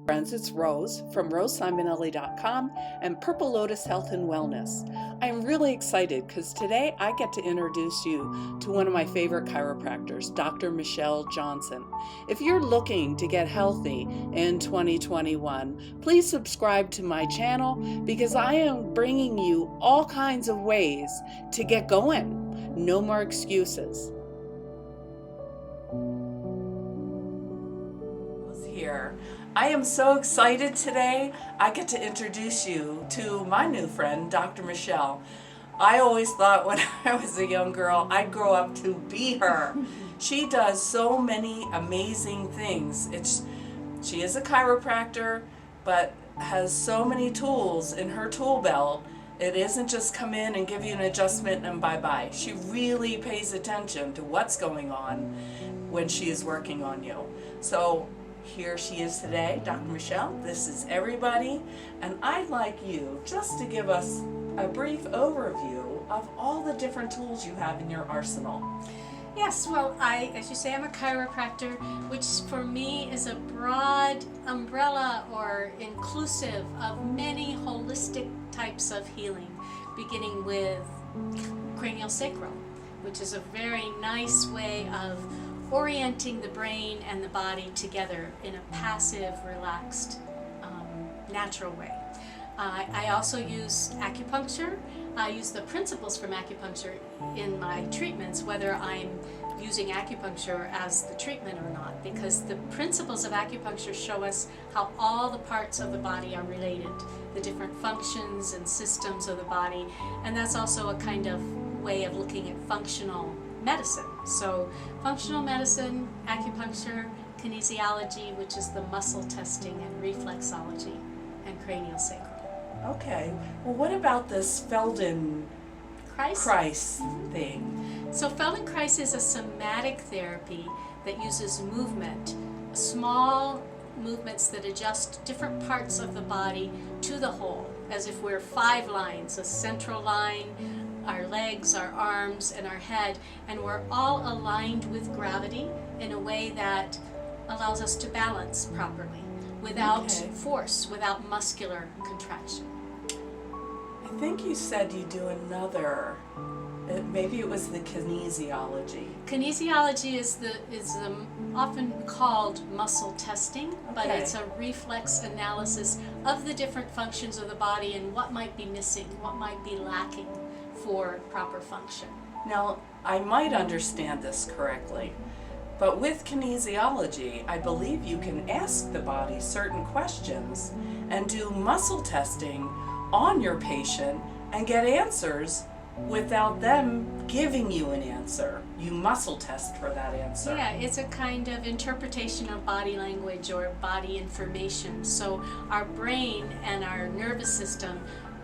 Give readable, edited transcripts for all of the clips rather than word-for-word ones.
Friends, it's Rose from rosesimonelli.com and Purple Lotus Health and Wellness. I'm really excited because today I get to introduce you to one of my favorite chiropractors, Dr. Michelle Johnson. If you're looking to get healthy in 2021, please subscribe to my channel because I am bringing you all kinds of ways to get going. No more excuses. Here. I am so excited today. I get to introduce you to my new friend, Dr. Michelle. I always thought when I was a young girl, I'd grow up to be her. She does so many amazing things. She is a chiropractor, but has so many tools in her tool belt. It isn't just come in and give you an adjustment and bye-bye. She really pays attention to what's going on when she is working on you. So here she is today, Dr. Michelle. This is everybody, and I'd like you just to give us a brief overview of all the different tools you have in your arsenal. Yes, well, as you say, I'm a chiropractor, which for me is a broad umbrella or inclusive of many holistic types of healing, beginning with Crainiosacral, which is a very nice way of orienting the brain and the body together in a passive, relaxed, natural way. I also use acupuncture. I use the principles from acupuncture in my treatments, whether I'm using acupuncture as the treatment or not, because the principles of acupuncture show us how all the parts of the body are related, the different functions and systems of the body, and that's also a kind of way of looking at functional medicine. So functional medicine, acupuncture, kinesiology, which is the muscle testing, and reflexology, and craniosacral. Okay, well what about this Feldenkrais thing? So Feldenkrais is a somatic therapy that uses movement, small movements that adjust different parts of the body to the whole, as if we're 5 lines, a central line, our legs, our arms, and our head, and we're all aligned with gravity in a way that allows us to balance properly without force, without muscular contraction. I think you said you do another, maybe it was the kinesiology. Kinesiology is often called muscle testing, but it's a reflex analysis of the different functions of the body and what might be missing, what might be lacking for proper function. Now, I might understand this correctly, but with kinesiology, I believe you can ask the body certain questions and do muscle testing on your patient and get answers without them giving you an answer. You muscle test for that answer. Yeah, it's a kind of interpretation of body language or body information. So our brain and our nervous system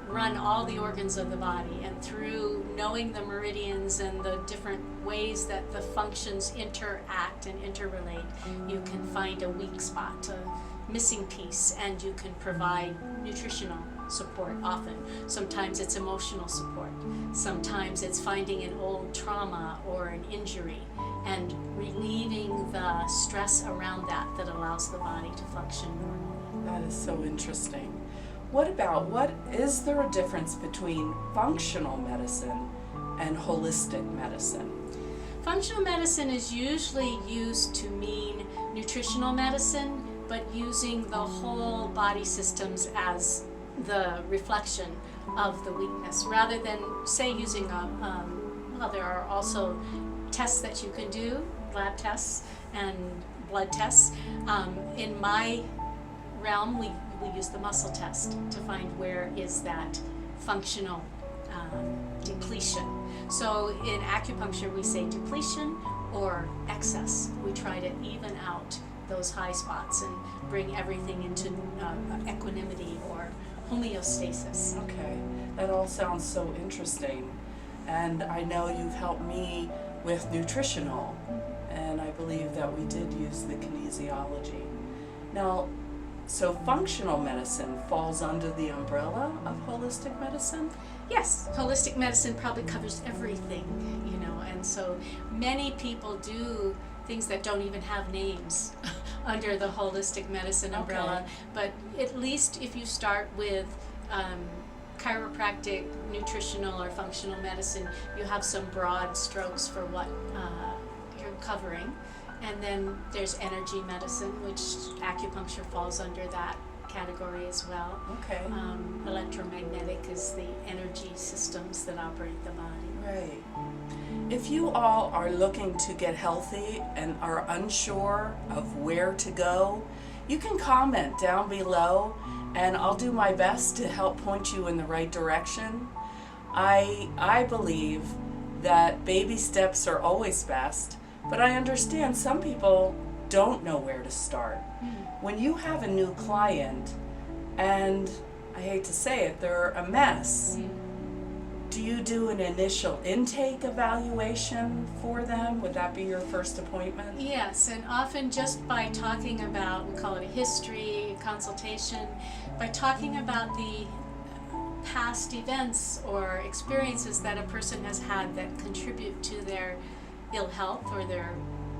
run all the organs of the body, and through knowing the meridians and the different ways that the functions interact and interrelate, you can find a weak spot, a missing piece, and you can provide nutritional support often. Sometimes it's emotional support. Sometimes it's finding an old trauma or an injury and relieving the stress around that allows the body to function normally. That is so interesting. What is there a difference between functional medicine and holistic medicine? Functional medicine is usually used to mean nutritional medicine, but using the whole body systems as the reflection of the weakness, rather than, say, using there are also tests that you can do, lab tests and blood tests. In my realm, we use the muscle test to find where is that functional depletion. So in acupuncture we say depletion or excess. We try to even out those high spots and bring everything into equanimity or homeostasis. Okay, that all sounds so interesting, and I know you've helped me with nutritional, and I believe that we did use the kinesiology. Now, so functional medicine falls under the umbrella of holistic medicine? Yes, holistic medicine probably covers everything, and so many people do things that don't even have names under the holistic medicine umbrella. Okay. But at least if you start with chiropractic, nutritional, or functional medicine, you have some broad strokes for what you're covering. And then there's energy medicine, which acupuncture falls under that category as well. Okay. Electromagnetic is the energy systems that operate the body. Right. If you all are looking to get healthy and are unsure of where to go, you can comment down below and I'll do my best to help point you in the right direction. I believe that baby steps are always best, but I understand some people don't know where to start. When you have a new client, and I hate to say it, they're a mess, do you do an initial intake evaluation for them? Would that be your first appointment? Yes, and often just by talking about, we call it a history, consultation, by talking about the past events or experiences that a person has had that contribute to their ill health or their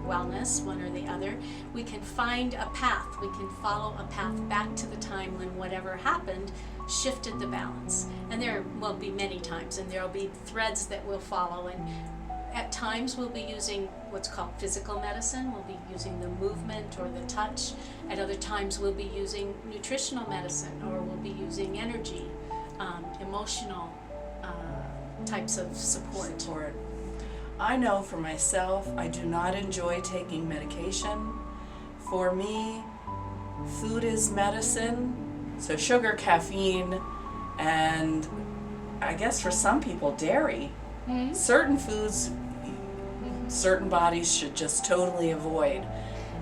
wellness, one or the other, we can find a path. We can follow a path back to the time when whatever happened shifted the balance. And there will be many times, and there will be threads that we'll follow. And at times we'll be using what's called physical medicine. We'll be using the movement or the touch. At other times we'll be using nutritional medicine, or we'll be using energy, emotional types of support. I know for myself, I do not enjoy taking medication. For me, food is medicine. So sugar, caffeine, and I guess for some people, dairy. Certain foods, certain bodies should just totally avoid.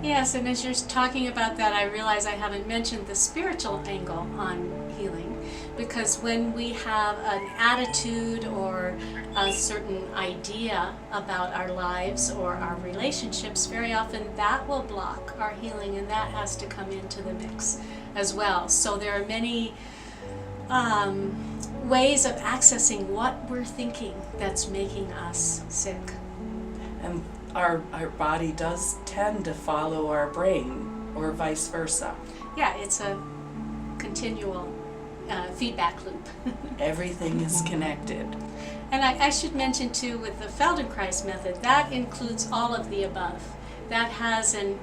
Yes, and as you're talking about that, I realize I haven't mentioned the spiritual angle on healing. Because when we have an attitude or a certain idea about our lives or our relationships, very often that will block our healing, and that has to come into the mix as well. So there are many ways of accessing what we're thinking that's making us sick. And our body does tend to follow our brain, or vice versa. Yeah, it's a continual feedback loop. Everything is connected. And I should mention too, with the Feldenkrais method, that includes all of the above. That has an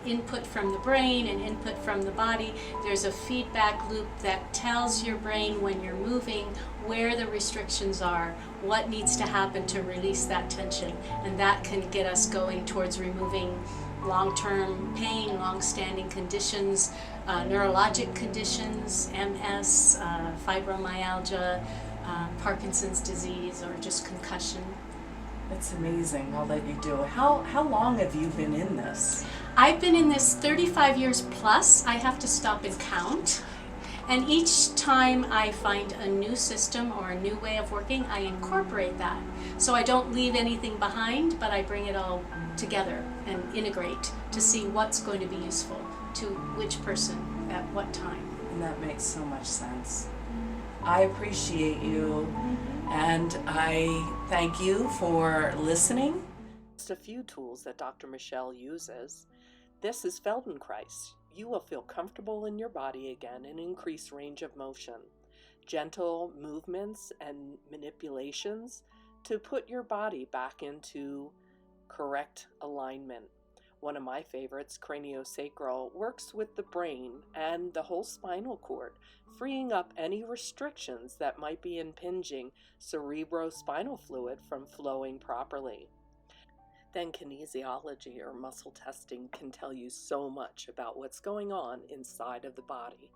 input from the brain, an input from the body. There's a feedback loop that tells your brain when you're moving where the restrictions are, what needs to happen to release that tension, and that can get us going towards removing long-term pain, long-standing conditions, neurologic conditions, MS, fibromyalgia, Parkinson's disease, or just concussion. It's amazing all that you do. How long have you been in this? I've been in this 35 years plus. I have to stop and count. And each time I find a new system or a new way of working, I incorporate that. So I don't leave anything behind, but I bring it all together and integrate to see what's going to be useful to which person at what time. And that makes so much sense. I appreciate you, and I thank you for listening. Just a few tools that Dr. Michelle uses. This is Feldenkrais. You will feel comfortable in your body again and increase range of motion. Gentle movements and manipulations to put your body back into correct alignment. One of my favorites, Crainiosacral, works with the brain and the whole spinal cord, freeing up any restrictions that might be impinging cerebrospinal fluid from flowing properly. Then kinesiology, or muscle testing, can tell you so much about what's going on inside of the body.